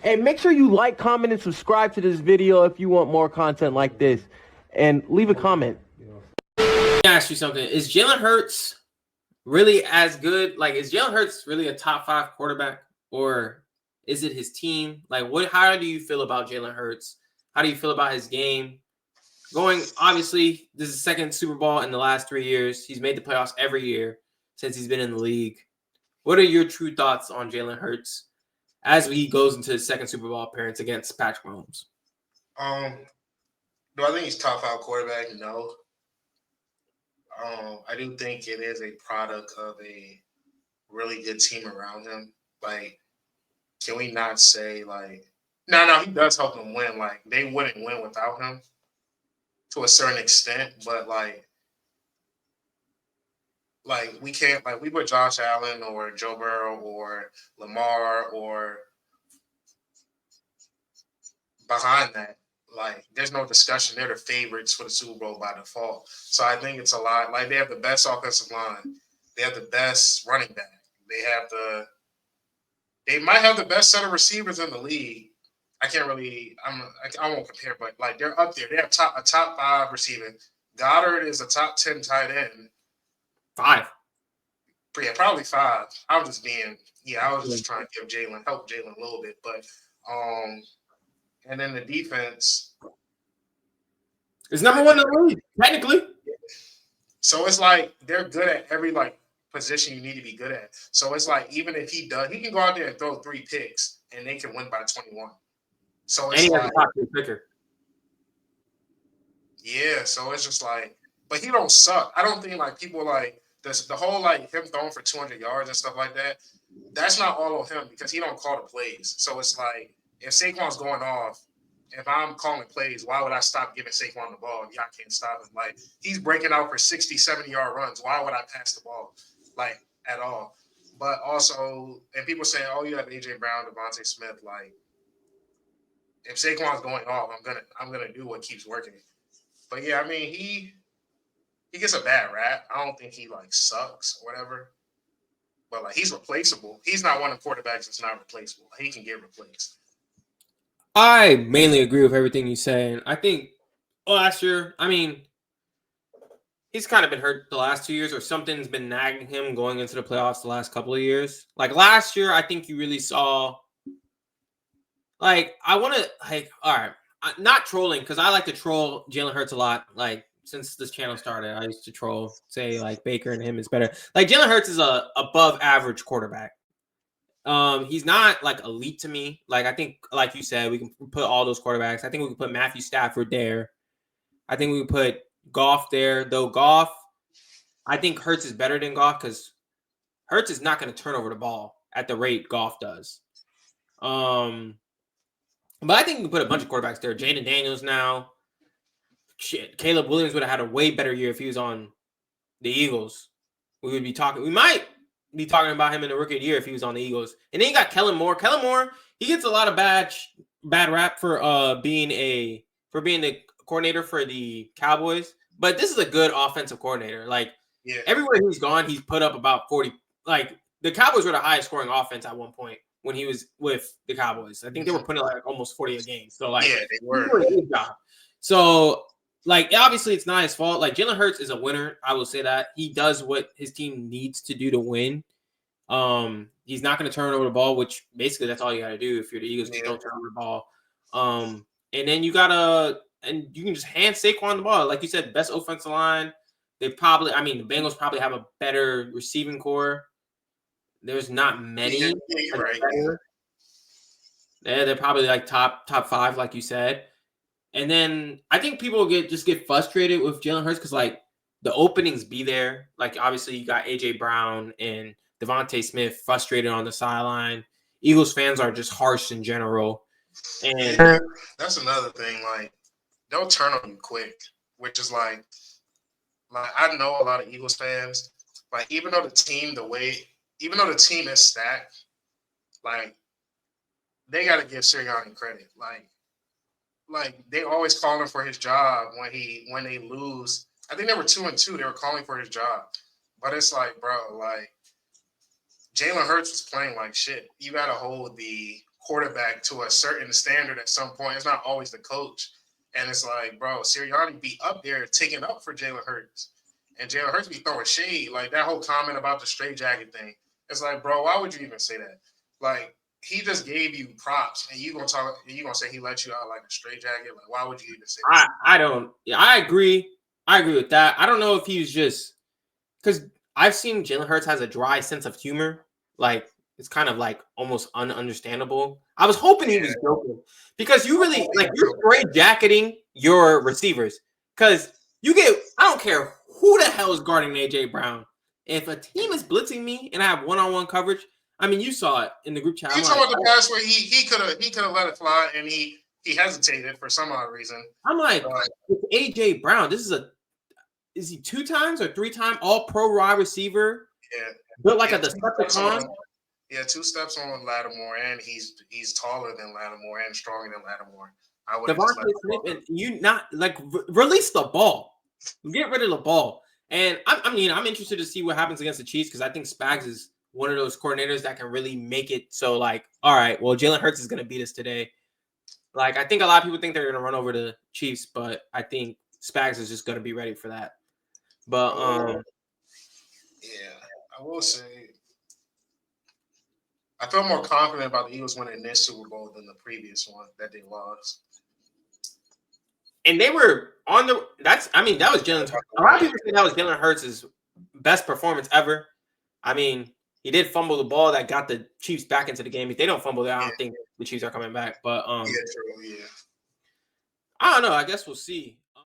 And make sure you like, comment, and subscribe to this video if you want more content like this. And leave a comment. Let me ask you something. Is Jalen Hurts really as good? Like, is Jalen Hurts really a top 5 quarterback? Or is it his team? Like, how do you feel about Jalen Hurts? How do you feel about his game? Obviously, this is the second Super Bowl in the last 3 years. He's made the playoffs every year since he's been in the league. What are your true thoughts on Jalen Hurts as he goes into his second Super Bowl appearance against Patrick Mahomes? Do I think he's top 5 quarterback? No. I do think it is a product of a really good team around him. Like, can we not say, like, no, he does help them win. Like, they wouldn't win without him to a certain extent, but like we can't, like, we put Josh Allen or Joe Burrow or Lamar or behind that. Like, there's no discussion. They're the favorites for the Super Bowl by default. So I think it's a lot. Like, they have the best offensive line. They have the best running back. They might have the best set of receivers in the league. I won't compare, but like, they're up there. They have a top 5 receiver. Goddard is a top 10 tight end. 5. Yeah, probably 5. I was just trying to help Jalen a little bit, but and then the defense is number 1 in the league, technically. So it's like they're good at every like position you need to be good at. So it's like, even if he can go out there and throw 3 picks and they can win by 21. So it's like, picker. Yeah, so it's just like, but he don't suck. I don't think like people like this, the whole like him throwing for 200 yards and stuff like that. That's not all of him because he don't call the plays. So it's like, if Saquon's going off, if I'm calling plays, why would I stop giving Saquon the ball? Y'all can't stop him. Like, he's breaking out for 60, 70-yard runs. Why would I pass the ball? Like, at all. But also, and people say, oh, you have A.J. Brown, Devontae Smith. Like, if Saquon's going off, I'm gonna do what keeps working. But yeah, I mean, he gets a bad rap. I don't think he like sucks or whatever. But like, he's replaceable. He's not one of the quarterbacks that's not replaceable. He can get replaced. I mainly agree with everything you say. I think last year, I mean, he's kind of been hurt the last 2 years, or something's been nagging him going into the playoffs the last couple of years. Like, last year, I think you really saw, like, I want to, like, all right, not trolling, because I like to troll Jalen Hurts a lot. Like, since this channel started, I used to troll, say, like, Baker and him is better. Like, Jalen Hurts is a above average quarterback. He's not like elite to me. Like, I think, like you said, we can put all those quarterbacks. I think we can put Matthew Stafford there. I think we can put Goff there. Though Goff, I think Hurts is better than Goff because Hurts is not going to turn over the ball at the rate Goff does. But I think we can put a bunch of quarterbacks there. Jaden Daniels now. Shit, Caleb Williams would have had a way better year if he was on the Eagles. We might be talking about him in the rookie of the year if he was on the Eagles. And then you got Kellen Moore. Kellen Moore, he gets a lot of bad rap for being the coordinator for the Cowboys. But this is a good offensive coordinator. Like, everywhere he's gone, he's put up about 40. Like, the Cowboys were the highest scoring offense at one point when he was with the Cowboys. I think they were putting like almost 40 a game. So, like, yeah, they were. Good job. So, like, obviously it's not his fault. Like, Jalen Hurts is a winner. I will say that. He does what his team needs to do to win. He's not going to turn over the ball, which basically that's all you got to do if you're the Eagles. Just don't turn over the ball. And then you can just hand Saquon the ball. Like you said, best offensive line. The Bengals probably have a better receiving core. There's not many. Yeah, you're right. They're probably like top 5, like you said. And then I think people get frustrated with Jalen Hurts because, like, the openings be there. Like, obviously you got A.J. Brown and Devontae Smith frustrated on the sideline. Eagles fans are just harsh in general. And that's another thing. Like, they'll turn on you quick, which is like I know a lot of Eagles fans. Like, even though the team is stacked, like, they got to give Sirianni credit. Like they always calling for his job when they lose. I think they were 2-2. They were calling for his job, but it's like, bro, like, Jalen Hurts was playing like shit. You got to hold the quarterback to a certain standard at some point. It's not always the coach. And it's like, bro, Sirianni be up there taking up for Jalen Hurts. And Jalen Hurts be throwing shade. Like that whole comment about the straight jacket thing. It's like, bro, why would you even say that? Like, he just gave you props, and you gonna say he let you out like a straight jacket. Like, why would you even say that? I don't. Yeah, I agree. I agree with that. I don't know if he's just because I've seen Jalen Hurts has a dry sense of humor. Like it's kind of like almost ununderstandable. I was hoping he was joking because you really like you're straight jacketing your receivers because you get. I don't care who the hell is guarding AJ Brown. If a team is blitzing me and I have one-on-one coverage. I mean, you saw it in the group chat. You talking about the pass where he could have let it fly and he hesitated for some odd reason. I'm like, with AJ Brown, is he 2 times or 3 time all pro wide receiver? Yeah. Built like a Decepticon. Yeah, 2 steps on Lattimore, and he's taller than Lattimore and stronger than Lattimore. I would Devontae Smith, and you not like release the ball. Get rid of the ball. And I'm interested to see what happens against the Chiefs because I think Spags is one of those coordinators that can really make it so like, all right, well, Jalen Hurts is going to beat us today. Like, I think a lot of people think they're going to run over the Chiefs, but I think Spags is just going to be ready for that. But, yeah, I will say I feel more confident about the Eagles winning this Super Bowl than the previous one that they lost. And they were on the – that was Jalen – a lot of people think that was Jalen Hurts' best performance ever. I mean – he did fumble the ball that got the Chiefs back into the game. If they don't fumble that, I don't think the Chiefs are coming back. But yeah. I don't know. I guess we'll see.